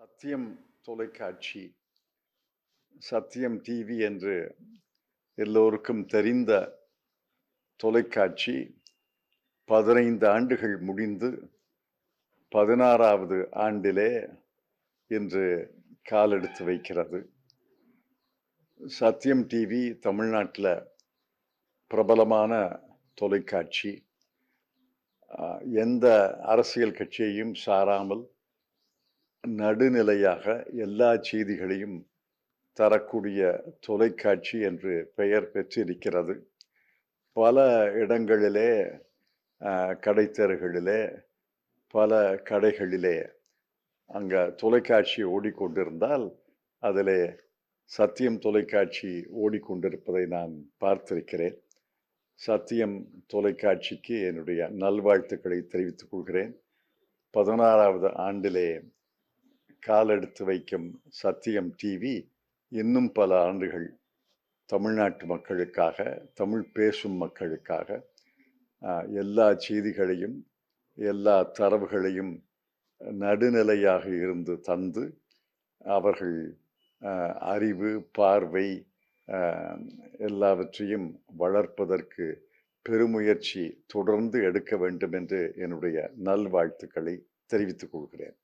சத்தியம் தொலைக்காட்சி, சத்தியம் டிவி என்று எல்லோருக்கும் தெரிந்த தொலைக்காட்சி 15 ஆண்டுகள் முடிந்து 16வது ஆண்டிலே இன்று காலெடுத்து வைக்கிறது. சத்தியம் டிவி தமிழ்நாட்டில் பிரபலமான தொலைக்காட்சி. எந்த அரசியல் கட்சியையும் சாராமல் நடுநிலையாக எல்லா செய்திகளையும் தரக்கூடிய தொலைக்காட்சி என்று பெயர் பெற்றிருக்கிறது. பல இடங்களிலே, கடைத்தெருகளிலே, பல கடைகளிலே அங்க தொலைக்காட்சி ஓடிக்கொண்டிருந்தால் அதிலே சத்தியம் தொலைக்காட்சி ஓடிக்கொண்டிருப்பதை நான் பார்த்திருக்கிறேன். சத்தியம் தொலைக்காட்சிக்கு என்னுடைய நல்வாழ்த்துக்களை தெரிவித்துக் கொள்கிறேன். 16வது ஆண்டிலே காலெடுத்து வைக்கும் சத்தியம் டிவி இன்னும் பல ஆண்டுகள் தமிழ்நாட்டு மக்களுக்காக, தமிழ் பேசும் மக்களுக்காக எல்லா செய்திகளையும், எல்லா தரவுகளையும் நடுநிலையாக இருந்து தந்து அவர்கள் அறிவு, பார்வை எல்லாவற்றையும் வளர்ப்பதற்கு பெருமுயற்சி தொடர்ந்து எடுக்க வேண்டும் என்று என்னுடைய நல்வாழ்த்துக்களை தெரிவித்துக் கொள்கிறேன்.